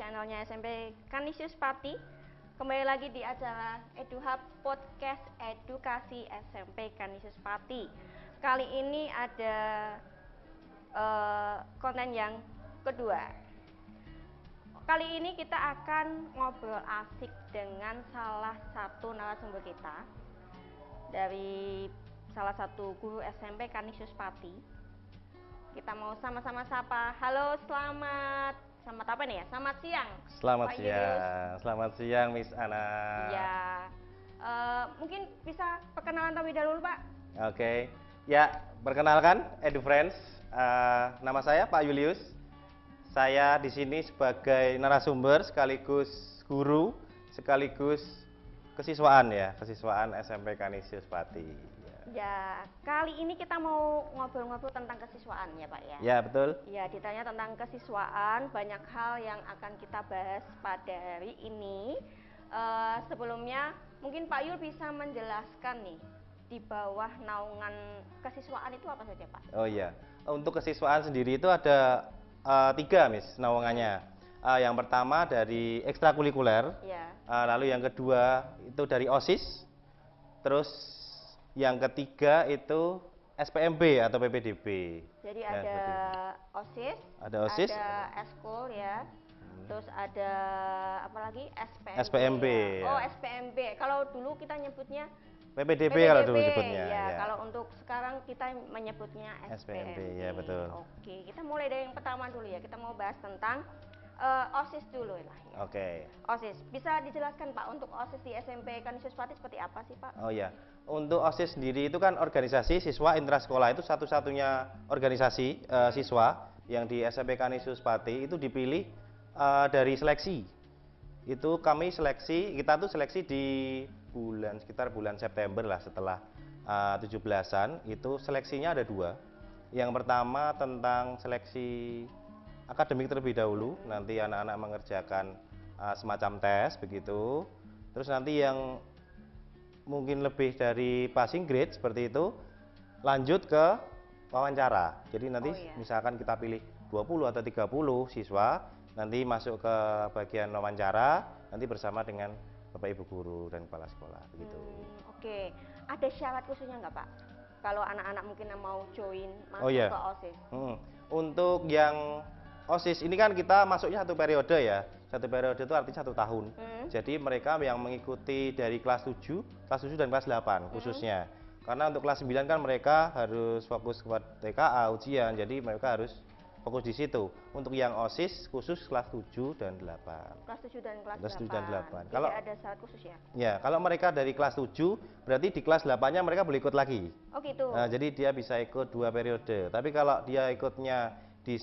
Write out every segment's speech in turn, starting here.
channelnya SMP Kanisius Pati. Kembali lagi di acara EduHub Podcast Edukasi SMP Kanisius Pati. Kali ini ada konten yang kedua. Kali ini kita akan ngobrol asik dengan salah satu narasumber kita dari salah satu guru SMP Kanisius Pati. Kita mau sama-sama sapa. Halo, selamat apa nih ya? Selamat siang. Selamat Pak siang, Julius. selamat siang Miss Ana. Ya, mungkin bisa perkenalan terlebih dahulu Pak. Oke, ya perkenalkan EduFriends. Nama saya Pak Julius. Saya di sini sebagai narasumber sekaligus guru sekaligus kesiswaan SMP Kanisius Pati. Ya, kali ini kita mau ngobrol-ngobrol tentang kesiswaan ya Pak ya. Ya betul. Ya, ditanya tentang kesiswaan, banyak hal yang akan kita bahas pada hari ini. Sebelumnya mungkin Pak Yul bisa menjelaskan nih, di bawah naungan kesiswaan itu apa saja Pak? Oh iya, untuk kesiswaan sendiri itu ada 3 Miss naungannya. Yang pertama dari ekstrakurikuler, Ya. Lalu yang kedua itu dari OSIS, terus yang ketiga itu SPMB atau PPDB. Jadi nah, ada OSIS, ada Eskul ya, terus ada apa lagi? SPMB. Ya. Oh, SPMB. Kalau dulu kita nyebutnya PPDB kalau dulu nyebutnya. Ya, kalau untuk sekarang kita menyebutnya SPMB. Ya betul. Oke, kita mulai dari yang pertama dulu ya. Kita mau bahas tentang OSIS dulu lah ya. Oke. OSIS, bisa dijelaskan Pak untuk OSIS di SMP Kanisius Pati seperti apa sih Pak? Oh ya, untuk OSIS sendiri itu kan organisasi siswa intrasekolah, itu satu-satunya organisasi siswa yang di SMP Kanisius Pati itu dipilih dari seleksi. Itu kami seleksi, kita tuh seleksi di sekitar bulan September lah, setelah 17-an. Itu seleksinya ada 2. Yang pertama tentang seleksi akademik terlebih dahulu, nanti anak-anak mengerjakan semacam tes begitu. Terus nanti yang mungkin lebih dari passing grade seperti itu, lanjut ke wawancara. Jadi nanti misalkan kita pilih 20 atau 30 siswa, nanti masuk ke bagian wawancara, nanti bersama dengan Bapak Ibu guru dan kepala sekolah begitu. Oke, ada syarat khususnya nggak Pak? Kalau anak-anak mungkin yang mau join masuk ke OSIS? Untuk yang OSIS ini kan kita masuknya 1 periode ya. 1 periode itu artinya 1 tahun. Jadi mereka yang mengikuti dari kelas 7 dan kelas 8 khususnya. Karena untuk kelas 9 kan mereka harus fokus kepada TKA, ujian. Jadi mereka harus fokus di situ. Untuk yang OSIS khusus kelas 7 dan 8. Kelas 7 dan kelas 8. Kalau ada syarat khusus ya? Ya, kalau mereka dari kelas 7 berarti di kelas 8-nya mereka boleh ikut lagi. Oh gitu. Nah, jadi dia bisa ikut 2 periode. Tapi kalau dia ikutnya di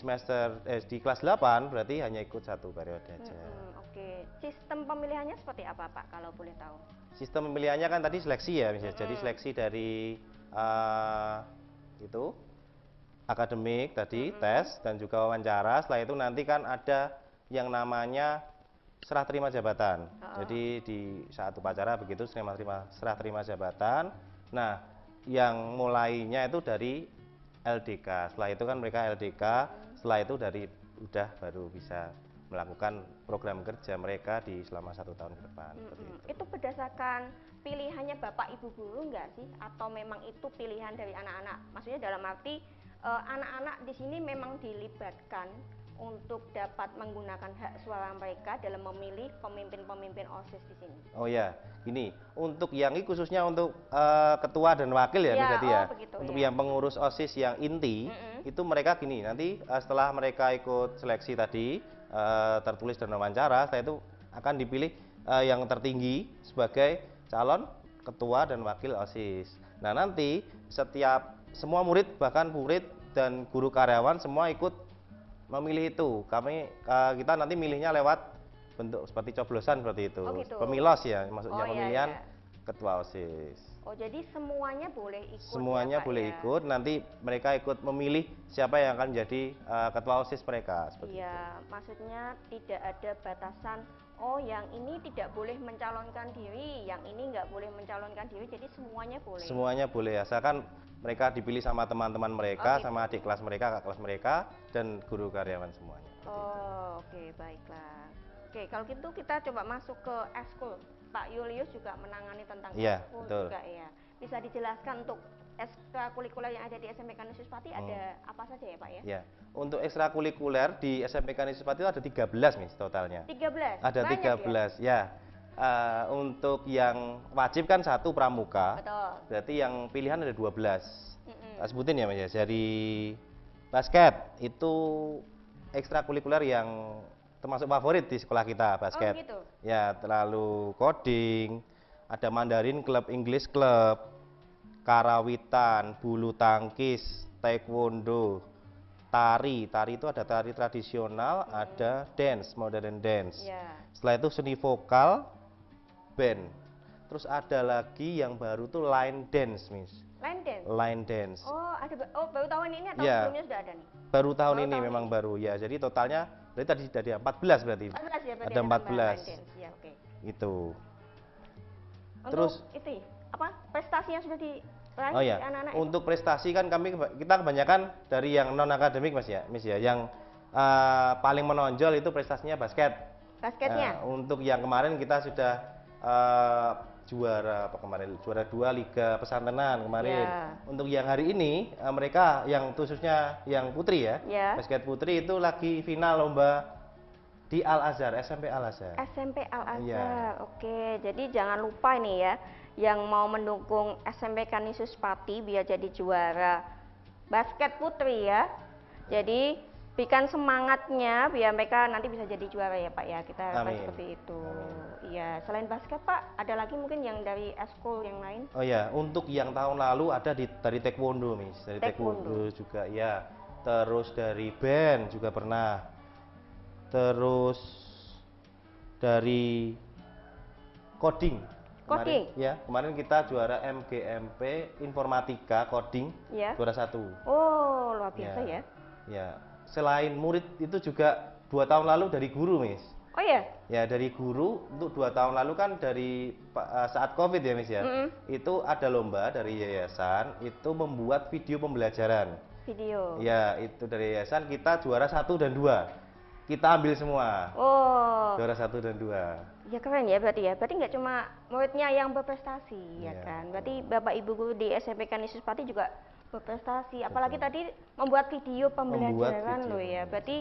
di kelas 8 berarti hanya ikut 1 periode aja. Oke, sistem pemilihannya seperti apa Pak kalau boleh tahu? Sistem pemilihannya kan tadi seleksi ya, misalnya. Jadi seleksi dari itu akademik tadi, tes dan juga wawancara. Setelah itu nanti kan ada yang namanya serah terima jabatan. Jadi di saat upacara begitu serah terima jabatan. Nah, yang mulainya itu dari LDK. Setelah itu kan mereka LDK, setelah itu baru bisa melakukan program kerja mereka di selama 1 tahun ke depan. Itu berdasarkan pilihannya Bapak Ibu guru enggak sih? Atau memang itu pilihan dari anak-anak? Maksudnya dalam arti anak-anak di sini memang dilibatkan untuk dapat menggunakan hak suara mereka dalam memilih pemimpin-pemimpin OSIS di sini. Oh ya, ini untuk yang ini khususnya untuk ketua dan wakil ya, berarti ya. Untuk yang pengurus OSIS yang inti itu mereka gini, nanti setelah mereka ikut seleksi tadi tertulis dan wawancara, setelah itu akan dipilih yang tertinggi sebagai calon ketua dan wakil OSIS. Nah, nanti semua murid, bahkan murid dan guru karyawan semua ikut memilih itu. Kita nanti milihnya lewat bentuk seperti coblosan seperti itu. Pemilos ya, maksudnya pemilihan ketua OSIS. Oh, jadi semuanya boleh ikut. Semuanya boleh ikut. Nanti mereka ikut memilih siapa yang akan menjadi ketua OSIS mereka seperti itu. Maksudnya tidak ada batasan. Oh, yang ini tidak boleh mencalonkan diri, yang ini nggak boleh mencalonkan diri. Jadi semuanya boleh. Semuanya boleh, asalkan mereka dipilih sama teman-teman mereka, sama adik kelas mereka, kakak kelas mereka, dan guru karyawan semuanya. Oh, oke, baiklah. Oke, kalau gitu kita coba masuk ke eskul. Pak Julius juga menangani tentang Iya, eskul betul. juga ya. Bisa dijelaskan untuk ekstrakurikuler yang ada di SMPK Kanisius Pati ada apa saja ya Pak ya? Ya, untuk ekstrakurikuler di SMPK Kanisius Pati itu ada 13 nih totalnya. 13? Ada Banyak 13, ya. Untuk yang wajib kan satu pramuka, Betul. berarti yang pilihan ada 12. Mm-mm. Tak sebutin ya Mas ya, dari basket itu ekstrakurikuler yang termasuk favorit di sekolah kita, basket. Oh gitu? Ya, terlalu coding, ada Mandarin Club, English Club, karawitan, bulu tangkis, taekwondo, tari itu ada tari tradisional, ada dance, modern dance. Ya. Setelah itu seni vokal, band. Terus ada lagi yang baru tuh line dance, Miss. Line dance? Line dance. Oh, baru tahun ini atau Ya. sebelumnya sudah ada nih? Baru tahun Baru ini tahun memang ini. baru ya. Jadi totalnya berarti tadi ada 14 berarti. 14 ya berarti Ada tambahan 14. line dance. Ya, oke. Itu. Untuk Terus itu apa? Prestasi yang sudah diraih oh ya, anak-anak itu? untuk prestasi kan kita kebanyakan dari yang non akademik Mas ya, Miss ya. Yang paling menonjol itu prestasinya basket. Basketnya? Untuk yang kemarin kita sudah juara apa kemarin? Juara 2 Liga Pesantrenan kemarin. Ya. Untuk yang hari ini mereka yang khususnya yang putri ya, Ya. basket putri itu lagi final lomba di Al Azhar, SMP Al Azhar. SMP Al Azhar. Iya. Oke, jadi jangan lupa nih ya, yang mau mendukung SMP Kanisius Pati biar jadi juara basket putri ya. Jadi berikan semangatnya biar mereka nanti bisa jadi juara ya Pak ya. Kita harapkan Amin. seperti itu. Iya, selain basket Pak, ada lagi mungkin yang dari eskul yang lain? Oh ya, untuk yang tahun lalu ada dari taekwondo, Miss. Dari Taekwondo. taekwondo juga ya. Terus dari band juga pernah. Terus dari coding. Coding? Kemarin kita juara MGMP Informatika Coding, Ya. juara 1. Oh, luar biasa ya. Ya. Selain murid itu juga 2 tahun lalu dari guru, Miss. Oh ya? Ya, dari guru untuk 2 tahun lalu kan dari saat COVID ya, Miss ya. Itu ada lomba dari yayasan itu membuat video pembelajaran. Video. Ya, itu dari yayasan kita juara 1 dan 2. Kita ambil semua. Oh. Juara 1 dan 2. Ya keren ya berarti ya. Berarti nggak cuma muridnya yang berprestasi ya Iya. kan. Berarti Bapak Ibu guru di SMP Kanisius Pati juga berprestasi. Apalagi tadi membuat video pembelajaran video loh ya. pembelajaran. Berarti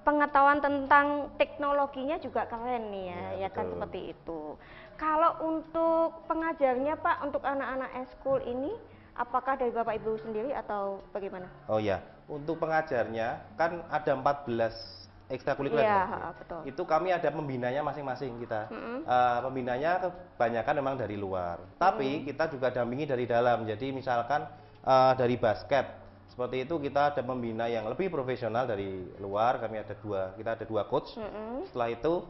pengetahuan tentang teknologinya juga keren nih ya, Iya, ya kan betul. seperti itu. Kalau untuk pengajarnya Pak, untuk anak-anak eskul ini, apakah dari Bapak Ibu sendiri atau bagaimana? Oh ya, untuk pengajarnya kan ada 14 ekstrakurikuler. Iya, Mas. betul. Itu kami ada pembinanya masing-masing kita. Pembinanya kebanyakan memang dari luar. Tapi kita juga dampingi dari dalam. Jadi misalkan dari basket seperti itu kita ada pembina yang lebih profesional dari luar. Kita ada dua coach. Setelah itu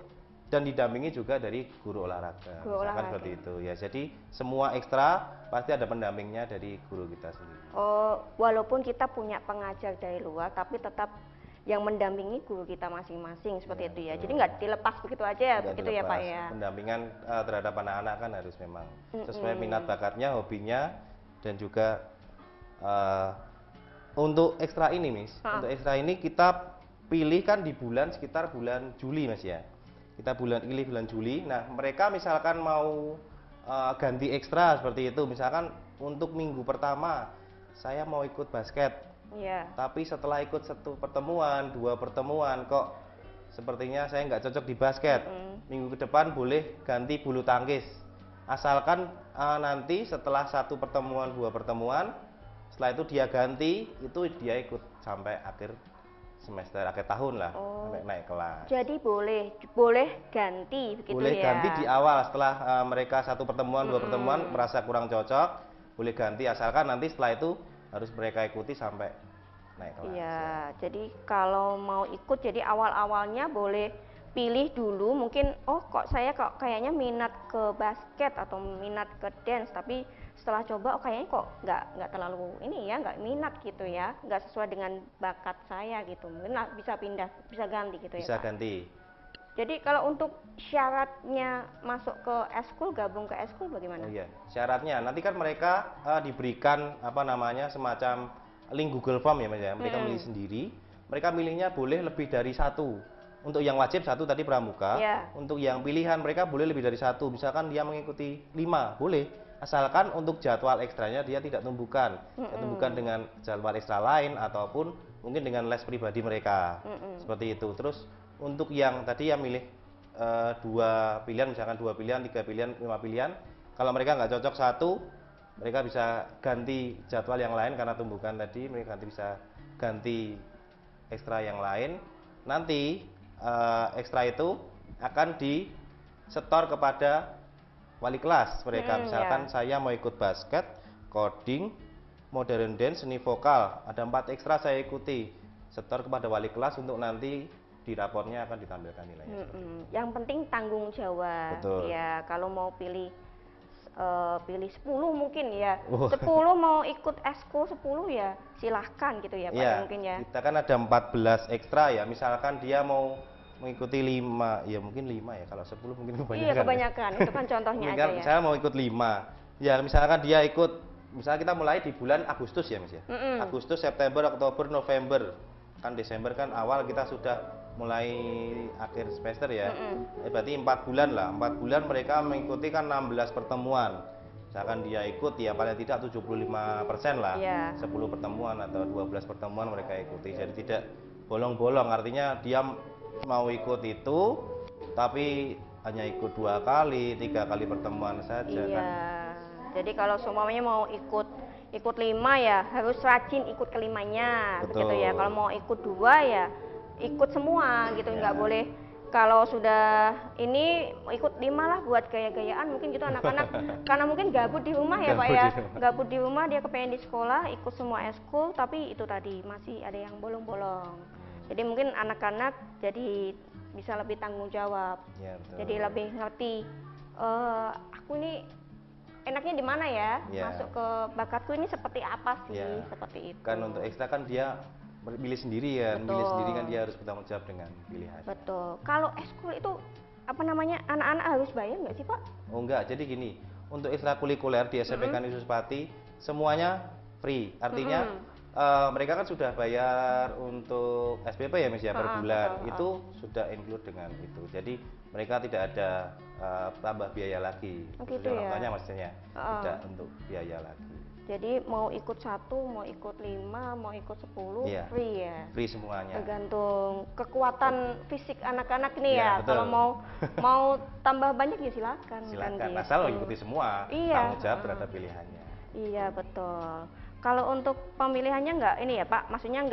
dan didampingi juga dari guru olahraga. Guru Misalkan olahraga. seperti itu ya. Jadi semua ekstra pasti ada pendampingnya dari guru kita sendiri. Oh, walaupun kita punya pengajar dari luar, tapi tetap yang mendampingi guru kita masing-masing seperti Ya, itu ya. betul. Jadi nggak dilepas begitu aja ya, Nggak begitu ya Pak dilepas. ya. Pendampingan terhadap anak-anak kan harus memang sesuai minat bakatnya, hobinya, dan juga untuk ekstra ini, Miss. Untuk ekstra ini kita pilih kan di sekitar bulan Juli, Mas ya. Kita pilih bulan Juli. Nah, mereka misalkan mau ganti ekstra seperti itu, misalkan untuk minggu pertama saya mau ikut basket. Iya. Tapi setelah ikut 1 pertemuan, 2 pertemuan, kok sepertinya saya nggak cocok di basket. Minggu ke depan boleh ganti bulu tangkis. Asalkan nanti setelah 1 pertemuan, 2 pertemuan, setelah itu dia ganti, itu dia ikut sampai akhir semester, akhir tahun lah, sampai naik kelas. Jadi boleh ganti begitu Boleh ya. ganti di awal setelah mereka 1 pertemuan, 2 pertemuan merasa kurang cocok, boleh ganti asalkan nanti setelah itu harus mereka ikuti sampai naik kelas. Iya, jadi kalau mau ikut jadi awal-awalnya boleh pilih dulu mungkin kok saya kayaknya minat ke basket atau minat ke dance, tapi setelah coba kayaknya kok nggak terlalu ini ya, nggak minat gitu ya, nggak sesuai dengan bakat saya gitu, mungkin bisa pindah, bisa ganti gitu ya Bisa Pak. ganti. Jadi kalau untuk syaratnya masuk ke eskul, gabung ke eskul bagaimana? Oh iya, syaratnya nanti kan mereka diberikan apa namanya semacam link Google Form ya Mas ya. Mereka milih sendiri. Mereka milihnya boleh lebih dari 1. untuk yang wajib satu tadi pramuka, Ya. untuk yang pilihan mereka boleh lebih dari satu, misalkan dia mengikuti 5 boleh, asalkan untuk jadwal ekstranya dia tidak tumbuhkan, dengan jadwal ekstra lain ataupun mungkin dengan les pribadi mereka, seperti itu. Terus untuk yang tadi yang milih 2 pilihan, misalkan 2 pilihan, 3 pilihan, 5 pilihan, kalau mereka nggak cocok satu, mereka bisa ganti jadwal yang lain karena tumbukan tadi, mereka nanti bisa ganti ekstra yang lain. Nanti ekstra itu akan disetor kepada wali kelas mereka. Misalkan saya mau ikut basket, coding, modern dance, seni vokal, ada 4 ekstra saya ikuti, setor kepada wali kelas untuk nanti di raportnya akan ditampilkan nilainya. Yang penting tanggung jawab. Betul. Ya, kalau mau pilih 10 mungkin ya. 10 mau ikut eskul 10 ya silahkan gitu ya Pak, Iya, mungkin ya. kita kan ada 14 ekstra ya, misalkan dia mau mengikuti 5, ya mungkin 5 ya, kalau 10 mungkin kebanyakan. Iya, kebanyakan. Itu kan contohnya aja ya. Saya mau ikut 5, ya misalkan dia ikut, misalnya kita mulai di bulan Agustus ya Mas ya. Agustus, September, Oktober, November, kan Desember kan awal kita sudah mulai akhir semester ya. Berarti 4 bulan lah, 4 bulan mereka mengikuti kan 16 pertemuan. Misalkan dia ikut ya paling tidak 75% lah, 10 pertemuan atau 12 pertemuan mereka ikuti. Jadi tidak bolong-bolong, artinya dia mau ikut itu tapi hanya ikut 2 kali, 3 kali pertemuan saja kan. Jadi kalau semuanya mau ikut 5 ya harus rajin ikut kelimanya. Begitu ya. Kalau mau ikut 2 ya ikut semua gitu, nggak boleh kalau sudah ini ikut 5 lah buat gaya-gayaan mungkin gitu anak-anak karena mungkin gabut di rumah ya Pak ya, gabut di rumah dia kepengen di sekolah ikut semua eskul tapi itu tadi masih ada yang bolong-bolong. Jadi mungkin anak-anak jadi bisa lebih tanggung jawab, jadi lebih ngerti aku ini enaknya di mana ya, masuk ke bakatku ini seperti apa sih, seperti itu. Kan untuk ekstra kan dia pilih sendiri ya, pilih sendiri kan dia harus bertanggung jawab dengan pilihan. Betul. Kalau eskul itu apa namanya, anak-anak harus bayar nggak sih Pak? Oh enggak, jadi gini, untuk ekstrakurikuler di SMPK Nisuh Pati semuanya free, artinya mereka kan sudah bayar untuk SPP ya Mas ya per bulan, itu sudah include dengan itu, jadi mereka tidak ada tambah biaya lagi, gitu ya? Makanya maksudnya tidak untuk biaya lagi. Jadi mau ikut 1, mau ikut 5, mau ikut 10, free ya? Free semuanya. Tergantung kekuatan fisik anak-anak nih ya. Kalau mau tambah banyak ya silakan. Silakan, asal ikuti semua, tanggung jawab terhadap pilihannya. Iya betul. Kalau untuk pemilihannya nggak ini ya Pak, maksudnya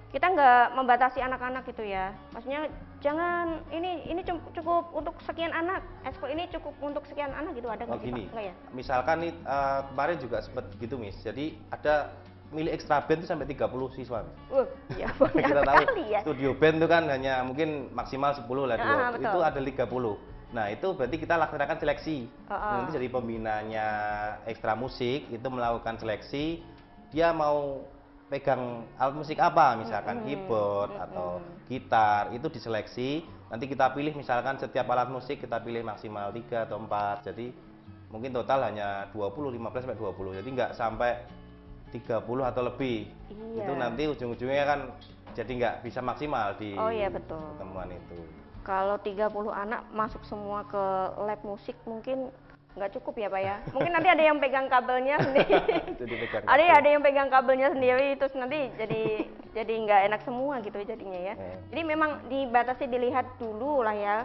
kita nggak membatasi anak-anak gitu ya. Maksudnya jangan ini cukup untuk sekian anak, eskul ini cukup untuk sekian anak gitu, ada nggak sih Pak? Nggak ya? Misalkan nih kemarin juga sempat gitu Miss, jadi ada milih ekstra band itu sampai 30 siswa. Ya banyak kita tahu sekali ya. Studio band itu kan hanya mungkin maksimal 10 lah, itu ada 30. Nah itu berarti kita laksanakan seleksi. Nanti jadi pembinanya ekstra musik itu melakukan seleksi, dia mau pegang alat musik apa, misalkan keyboard atau gitar, itu diseleksi. Nanti kita pilih misalkan setiap alat musik kita pilih maksimal 3 atau 4, jadi mungkin total hanya 20, 15 sampai 20, jadi nggak sampai 30 atau lebih. Itu nanti ujung-ujungnya kan jadi nggak bisa maksimal di pertemuan itu. Kalau 30 anak masuk semua ke lab musik mungkin nggak cukup ya Pak ya, mungkin nanti ada yang pegang kabelnya sendiri. ada yang pegang kabelnya sendiri, terus nanti jadi nggak enak semua gitu jadinya ya. Jadi memang dibatasi, dilihat dulu lah ya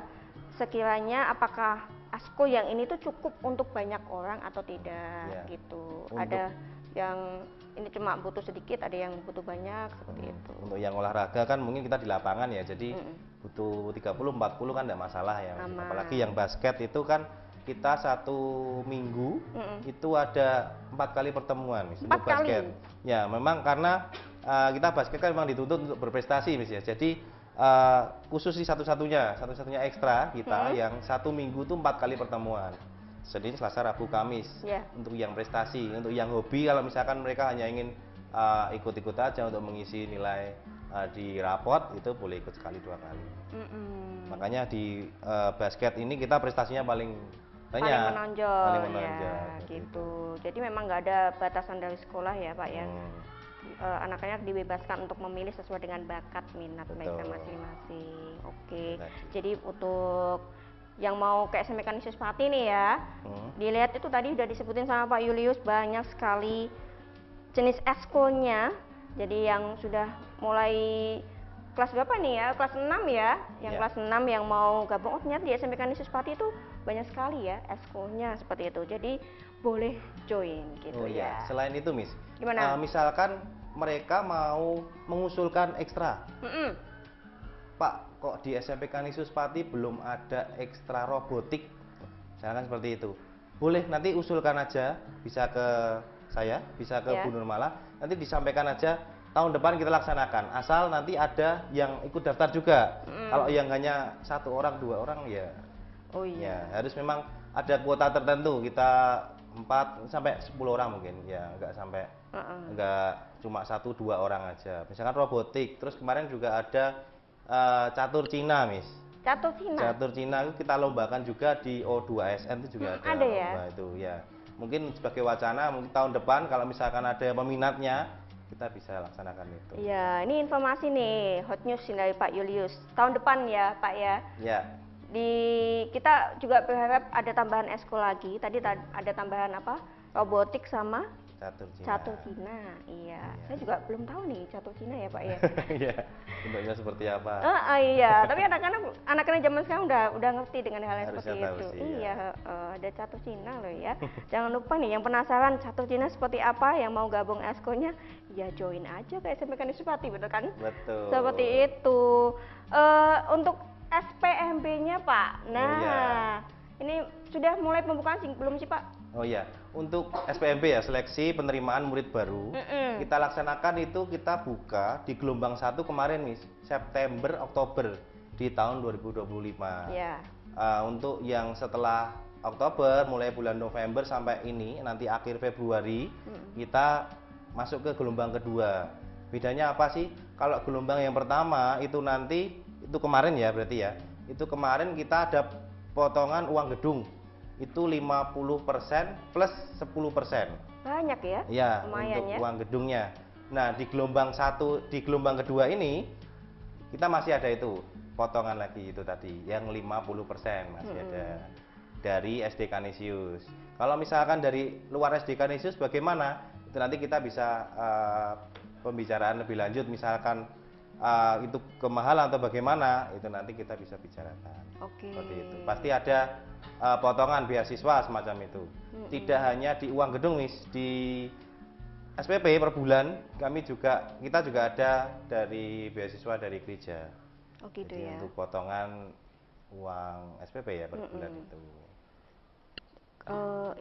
sekiranya apakah asko yang ini tuh cukup untuk banyak orang atau tidak gitu. Ada yang ini cuma butuh sedikit, ada yang butuh banyak, seperti itu. Untuk yang olahraga kan mungkin kita di lapangan ya, jadi butuh 30-40 kan tidak masalah ya. Apalagi yang basket itu kan kita 1 minggu itu ada 4 kali pertemuan untuk basket. Ya memang karena kita basket kan memang dituntut untuk berprestasi Miss ya. Jadi khusus di satu-satunya ekstra kita yang 1 minggu itu 4 kali pertemuan. Senin, Selasa, Rabu, Kamis. Untuk yang prestasi, untuk yang hobi kalau misalkan mereka hanya ingin ikut-ikut aja untuk mengisi nilai di raport, itu boleh ikut sekali 2 kali. Makanya di basket ini kita prestasinya paling menonjol ya gitu. Jadi memang nggak ada batasan dari sekolah ya Pak ya. anak-anak dibebaskan untuk memilih sesuai dengan bakat minat mereka Betul. masing-masing. Oke. Itu tadi. Jadi untuk yang mau ke SMK Kanisius Pati nih ya, dilihat itu tadi udah disebutin sama Pak Julius banyak sekali jenis eskulnya. Jadi yang sudah mulai kelas berapa nih ya? Kelas 6 ya. Yang Ya. kelas 6 yang mau gabung, oh ternyata di SMK Kanisius Pati itu banyak sekali ya eskulnya seperti itu. Jadi boleh join gitu Oh ya. iya, selain itu Miss, Gimana? misalkan mereka mau mengusulkan ekstra, Mm-mm. Pak, kok di SMP Kanisius Pati belum ada ekstra robotik, misalkan seperti itu. Boleh, nanti usulkan aja, bisa ke saya, bisa ke Ya. Bu Nurmala, nanti disampaikan aja, tahun depan kita laksanakan, asal nanti ada yang ikut daftar juga. Kalau yang hanya 1 orang, 2 orang ya, Oh iya. ya harus memang ada kuota tertentu, kita 4 sampai 10 orang mungkin, ya nggak sampai, nggak cuma 1-2 orang aja. Misalkan robotik, terus kemarin juga ada catur Cina, Miss. Catur Cina. Catur Cina itu kita lombakan juga di O2ASN itu juga ada ada ya? lomba itu ya. Mungkin sebagai wacana, mungkin tahun depan kalau misalkan ada peminatnya, kita bisa laksanakan itu. Iya, ini informasi nih, hot news nih dari Pak Julius. Tahun depan ya, Pak ya. Ya, Kita juga berharap ada tambahan eskul lagi. Tadi ada tambahan apa? Robotik sama catur Cina. catur Cina. Iya. Saya juga belum tahu nih catur Cina ya, Pak ya. Iya, bentuknya seperti apa? Iya, tapi anak-anak zaman sekarang udah ngerti dengan hal yang Harusnya seperti tahu itu. sih, Iya, ada catur Cina loh ya. Jangan lupa nih yang penasaran catur Cina seperti apa, yang mau gabung eskulnya, ya join aja ke SMK Kanisius Pati, betul kan? Betul. Seperti itu. Untuk SPMB-nya Pak. Nah, iya. ini sudah mulai pembukaan belum sih Pak? Oh iya, untuk SPMB ya, seleksi penerimaan murid baru, kita laksanakan itu kita buka di gelombang 1 kemarin, Miss, September, Oktober di tahun 2025. Ya. Untuk yang setelah Oktober, mulai bulan November sampai ini, nanti akhir Februari, kita masuk ke gelombang kedua. Bedanya apa sih? Kalau gelombang yang pertama itu nanti, itu kemarin ya berarti ya, itu kemarin kita ada potongan uang gedung itu 50% plus 10%. Banyak ya? Iya, Lumayan untuk ya. uang gedungnya. Nah, di gelombang 1, di gelombang kedua ini kita masih ada itu potongan lagi itu tadi yang 50% masih ada dari SD Kanisius. Kalau misalkan dari luar SD Kanisius bagaimana? Itu nanti kita bisa pembicaraan lebih lanjut, misalkan itu kemahalan atau bagaimana, itu nanti kita bisa bicarakan. Oke. Seperti itu. Pasti ada potongan beasiswa semacam itu. Tidak hanya di uang gedung, Miss, di SPP per bulan kita juga ada dari beasiswa dari gereja. Oh gitu Jadi ya. untuk potongan uang SPP ya per bulan itu.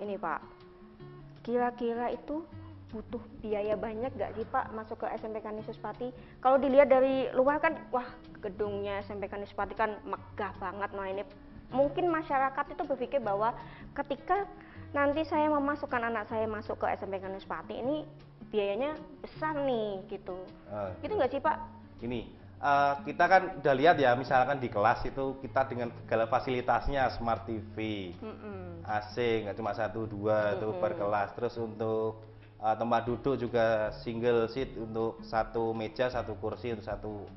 Ini Pak, kira-kira itu butuh biaya banyak gak sih Pak masuk ke SMP Kanisius Pati? Kalau dilihat dari luar kan, wah gedungnya SMP Kanisius Pati kan megah banget. Nah ini mungkin masyarakat itu berpikir bahwa ketika nanti saya memasukkan anak saya masuk ke SMP Kanisius Pati ini biayanya besar nih gitu. Gitu nggak sih Pak? Ini kita kan udah lihat ya, misalkan di kelas itu kita dengan segala fasilitasnya, smart TV, AC nggak cuma 1-2 itu per kelas, terus untuk tempat duduk juga single seat untuk 1 meja 1 kursi untuk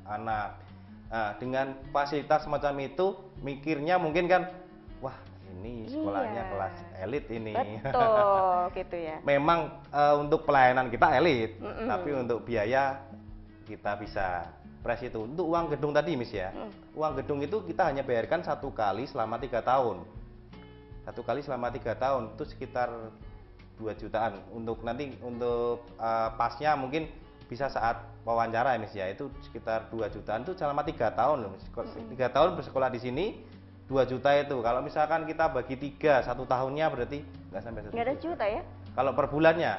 1 anak. Nah, dengan fasilitas semacam itu mikirnya mungkin kan, wah ini sekolahnya kelas elit ini. Betul gitu ya. Memang untuk pelayanan kita elit, tapi untuk biaya kita bisa press itu. Untuk uang gedung tadi, Miss ya, uang gedung itu kita hanya bayarkan 1 kali selama 3 tahun. 1 kali selama 3 tahun itu sekitar 2 jutaan. Untuk nanti untuk pasnya mungkin bisa saat wawancara ya, Miss ya, itu sekitar 2 jutaan itu selama 3 tahun loh, Miss. 3 tahun bersekolah di sini 2 juta itu. Kalau misalkan kita bagi 3, 1 tahunnya berarti nggak sampai 1 Nggak ada juta ya? Kalau per bulannya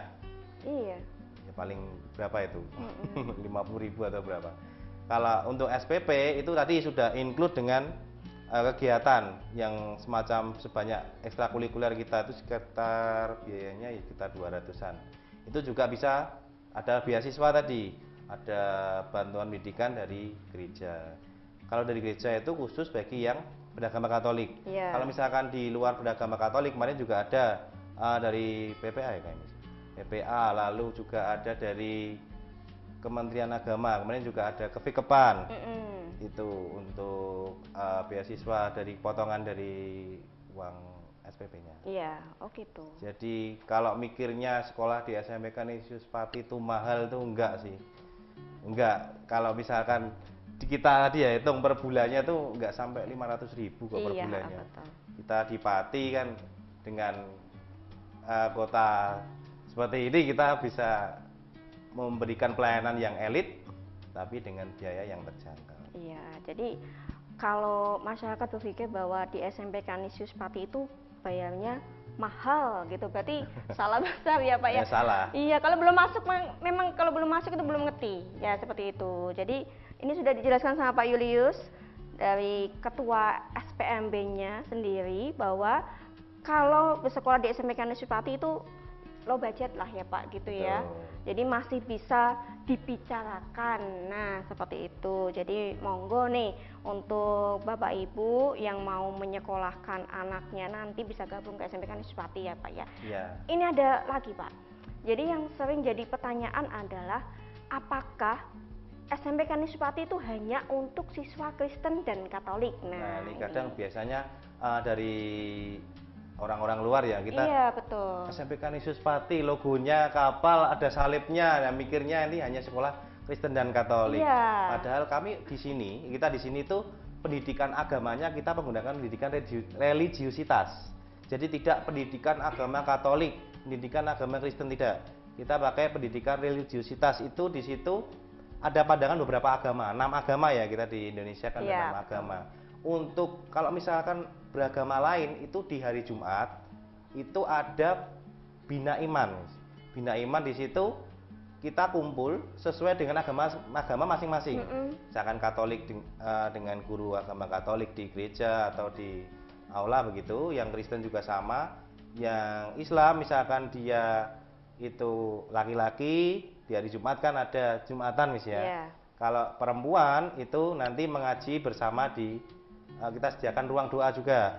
Iya. ya paling berapa itu? 50.000 atau berapa? Kalau untuk SPP itu tadi sudah include dengan kegiatan yang semacam sebanyak ekstrakurikuler kita itu sekitar biayanya ya sekitar 200-an. Itu juga bisa ada beasiswa tadi, ada bantuan pendidikan dari gereja. Kalau dari gereja itu khusus bagi yang beragama Katolik. Yeah. Kalau misalkan di luar beragama Katolik kemarin juga ada dari PPA ya kayaknya. PPA, lalu juga ada dari Kementerian Agama, kemudian juga ada Kefikepan. Mm-mm. Itu untuk beasiswa dari potongan dari uang SPP-nya. Iya, oh gitu. Jadi kalau mikirnya sekolah di SMP Kanisius Pati itu mahal tuh enggak sih. Enggak, kalau misalkan di kita tadi ya hitung per bulannya tuh enggak sampai 500.000 kok per Iya, bulannya. betul. Kita di Pati kan dengan kota seperti ini kita bisa memberikan pelayanan yang elit tapi dengan biaya yang terjangkau. Iya, jadi kalau masyarakat berpikir bahwa di SMP Kanisius Pati itu bayarnya mahal gitu, berarti salah besar ya Pak ya? Ya salah. Iya, kalau belum masuk memang kalau belum masuk itu belum ngerti ya seperti itu. Jadi ini sudah dijelaskan sama Pak Julius dari ketua SPMB-nya sendiri bahwa kalau bersekolah di SMP Kanisius Pati itu low budget lah ya Pak gitu ya. Betul. Jadi masih bisa dibicarakan. Nah, seperti itu. Jadi monggo nih untuk Bapak Ibu yang mau menyekolahkan anaknya nanti bisa gabung ke SMP Kanisius Pati ya Pak ya. Iya. Ini ada lagi Pak. Jadi yang sering jadi pertanyaan adalah apakah SMP Kanisius Pati itu hanya untuk siswa Kristen dan Katolik? Nah, ini kadang biasanya dari orang-orang luar ya kita. Iya, betul. SMP Kanisius Pati logonya kapal ada salibnya, nah mikirnya ini hanya sekolah Kristen dan Katolik. Iya. Padahal kami di sini, kita di sini tuh pendidikan agamanya kita menggunakan pendidikan religiusitas. Jadi tidak pendidikan agama Katolik, pendidikan agama Kristen tidak. Kita pakai pendidikan religiusitas. Itu di situ ada pandangan beberapa agama, 6 agama ya kita di Indonesia kan Iya, ada 6 agama. Untuk kalau misalkan beragama lain itu di hari Jumat itu ada bina iman. Bina iman di situ kita kumpul sesuai dengan agama masing-masing. Misalkan Katolik dengan guru agama Katolik di gereja atau di aula begitu, yang Kristen juga sama, yang Islam misalkan dia itu laki-laki di hari Jumat kan ada Jumatan mis ya. Iya. Kalau perempuan itu nanti mengaji bersama di kita sediakan ruang doa juga.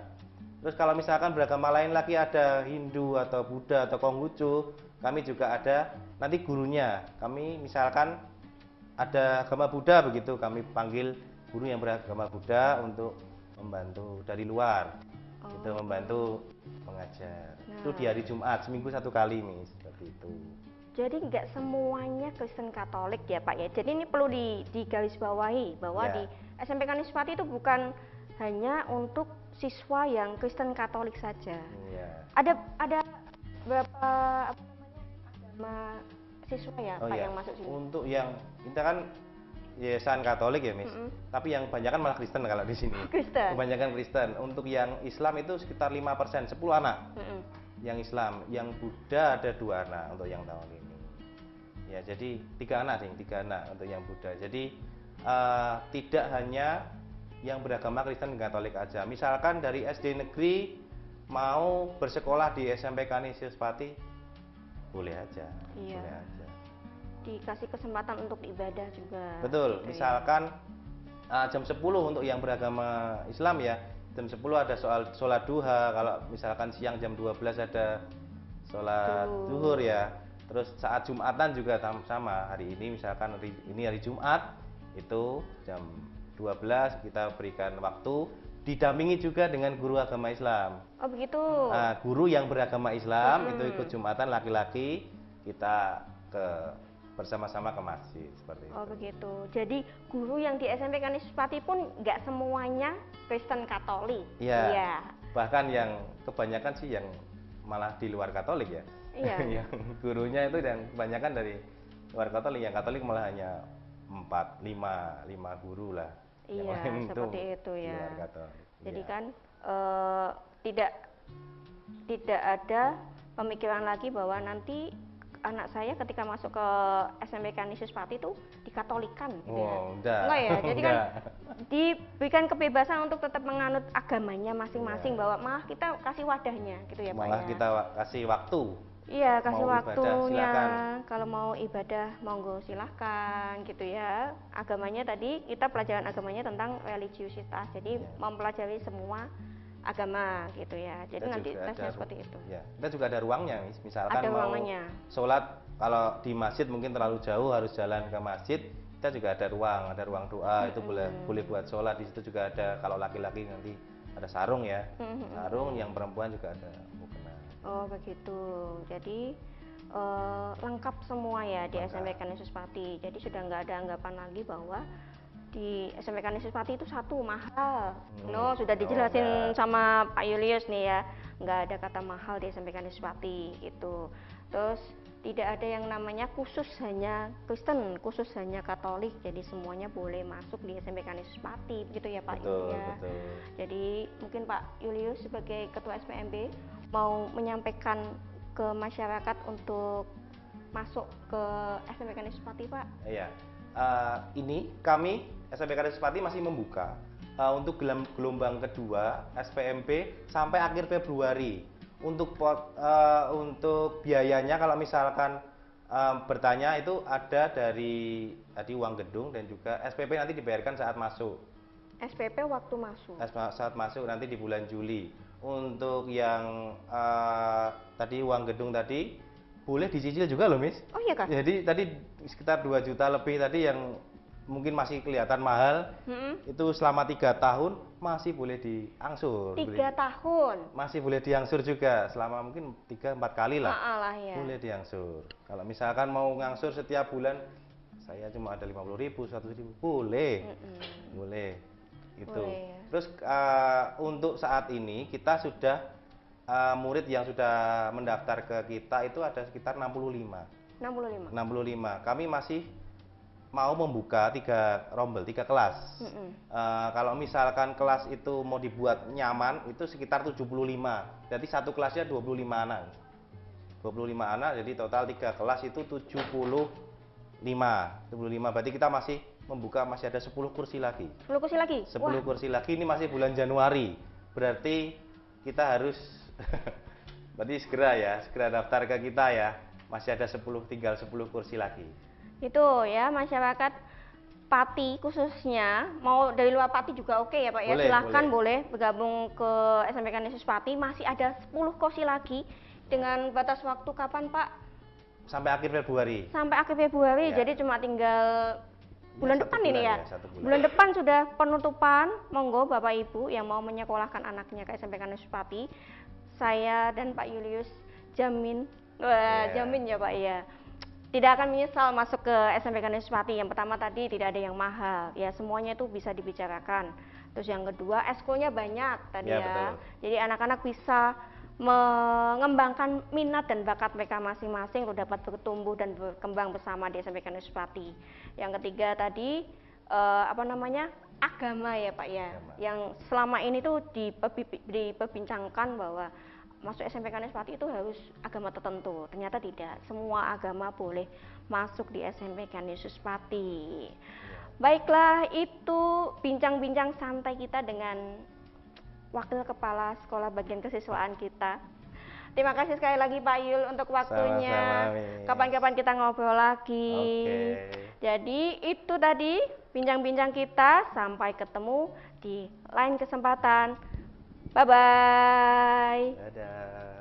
Terus kalau misalkan beragama lain lagi ada Hindu atau Buddha atau Konghucu, kami juga ada nanti gurunya. Kami misalkan ada agama Buddha begitu, kami panggil guru yang beragama Buddha untuk membantu dari luar. Itu membantu mengajar. Itu di hari Jumat, seminggu 1 kali nih, seperti itu. Jadi nggak semuanya Kristen Katolik ya Pak ya. Jadi ini perlu digarisbawahi bahwa Ya. di SMP Kanisius Pati itu bukan hanya untuk siswa yang Kristen Katolik saja. Iya. Ada berapa agama siswa ya Pak yang masuk sini? Untuk yang kita kan yayasan Katolik ya Miss. Tapi yang kebanyakan malah Kristen kalau di sini. Kristen. Kebanyakan Kristen. Untuk yang Islam itu sekitar 5%, 10 anak. Yang Islam, yang Buddha ada 2 anak untuk yang tahun ini. Ya, jadi 3 anak sih, 3 anak untuk yang Buddha. Jadi tidak hanya yang beragama Kristen dan Katolik aja. Misalkan dari SD negeri mau bersekolah di SMP Kanisius Pati, boleh aja. Iya. Boleh aja. Dikasih kesempatan untuk ibadah juga. Betul. Gitu Misalkan jam 10 untuk yang beragama Islam ya. Jam 10 ada sholat duha. Kalau misalkan siang jam 12 ada sholat zuhur ya. Terus saat Jumatan juga sama. Hari ini misalkan ini hari Jumat itu jam 12 kita berikan waktu, didampingi juga dengan guru agama Islam. Oh begitu. Nah, guru yang beragama Islam itu ikut Jumatan laki-laki, kita bersama-sama ke masjid seperti Oh itu. begitu. Jadi guru yang di SMP Kanisius Pati pun nggak semuanya Kristen Katolik. Iya. Iya. Bahkan yang kebanyakan sih yang malah di luar Katolik ya. Iya. Yang gurunya itu yang kebanyakan dari luar Katolik, yang Katolik malah hanya 4, 5 guru lah. Yang Iya, lain seperti itu di ya. luar Katolik. Jadi Iya. kan tidak ada pemikiran lagi bahwa nanti anak saya ketika masuk ke SMP Kanisius Pati itu dikatolikan gitu ya. Oh, enggak. Enggak ya. Jadi kan Enggak. diberikan kebebasan untuk tetap menganut agamanya masing-masing, Iya. bahwa malah kita kasih wadahnya gitu ya Pak Malah ya. kita kasih waktu. Iya, kasih Mau ibadah, waktunya. silakan. Kalau mau ibadah, monggo silahkan gitu ya. Agamanya tadi, kita pelajaran agamanya tentang religiusitas. Jadi Iya. mempelajari semua agama gitu ya. Jadi Kita nanti juga tesnya ada seperti itu. Ya, kita juga ada ruangnya, misalkan Ada mau ruangannya. sholat kalau di masjid mungkin terlalu jauh harus jalan ke masjid, kita juga ada ruang doa, itu boleh buat sholat. Di situ juga ada, kalau laki-laki nanti ada sarung ya, sarung, yang perempuan juga ada mukena. Oh begitu. Jadi lengkap semua ya di SMPK Yesus Pati. Jadi sudah nggak ada anggapan lagi bahwa di SMPK Yesus Pati itu satu mahal. No, sudah dijelasin sama Pak Julius nih ya. Nggak ada kata mahal di SMPK Yesus Pati gitu. Terus tidak ada yang namanya khusus hanya Kristen, khusus hanya Katolik. Jadi semuanya boleh masuk di SMPK Yesus Pati, gitu ya Pak Julius. Betul. Jadi mungkin Pak Julius sebagai Ketua SPMB mau menyampaikan ke masyarakat untuk masuk ke SMPK Yesus Pati, Pak. Iya. Ini kami SMPK Yesus Pati masih membuka untuk gelombang kedua SPMB sampai akhir Februari. Untuk biayanya kalau misalkan bertanya itu ada dari tadi uang gedung dan juga SPP nanti dibayarkan saat masuk. SPP waktu masuk. Saat masuk nanti di bulan Juli. Untuk yang tadi uang gedung tadi boleh dicicil juga loh, Miss. Oh iya, Kak. Jadi tadi sekitar 2 juta lebih tadi yang mungkin masih kelihatan mahal, itu selama 3 tahun masih boleh diangsur. 3 tahun? Masih boleh diangsur juga, selama mungkin 3-4 kali lah. Ya. Boleh diangsur. Kalau misalkan mau ngangsur setiap bulan, saya cuma ada 50.000, 100.000, boleh. Boleh. Itu. Boleh, ya. Terus untuk saat ini kita sudah murid yang sudah mendaftar ke kita itu ada sekitar 65. 65. Kami masih mau membuka 3 kelas. Kalau misalkan kelas itu mau dibuat nyaman itu sekitar 75. Jadi satu kelasnya 25 anak. 25 anak, jadi total 3 kelas itu 75. Berarti kita masih membuka, masih ada 10 kursi lagi. 10 kursi lagi? 10 kursi lagi, ini masih bulan Januari. Berarti kita harus berarti segera daftar ke kita ya. Masih ada tinggal 10 kursi lagi. Itu ya, masyarakat Pati khususnya, mau dari luar Pati juga oke ya Pak ya. Silahkan boleh bergabung ke SMPK Yesus Pati. Masih ada 10 kursi lagi dengan batas waktu kapan Pak? Sampai akhir Februari. Sampai akhir Februari, ya. Jadi cuma tinggal bulan depan ini ya. Bulan depan sudah penutupan. Monggo Bapak Ibu yang mau menyekolahkan anaknya ke SMPK Yesus Pati, saya dan Pak Julius jamin, jamin ya Pak ya, tidak akan menyesal masuk ke SMPK Yesus Pati. Yang pertama tadi tidak ada yang mahal, ya semuanya itu bisa dibicarakan. Terus yang kedua, eskulnya banyak tadi ya. Betul. Jadi anak-anak bisa mengembangkan minat dan bakat mereka masing-masing untuk dapat bertumbuh dan berkembang bersama di SMPK Yesus Pati. Yang ketiga tadi agama ya Pak ya, yang selama ini tuh diperbincangkan bahwa masuk SMPK Yesus Pati itu harus agama tertentu. Ternyata tidak, semua agama boleh masuk di SMPK Yesus Pati. Baiklah, itu bincang-bincang santai kita dengan Wakil Kepala Sekolah Bagian Kesiswaan kita. Terima kasih sekali lagi Pak Yul untuk waktunya. Kapan-kapan kita ngobrol lagi. Jadi itu tadi bincang-bincang kita. Sampai ketemu di lain kesempatan. Bye-bye. Dadah.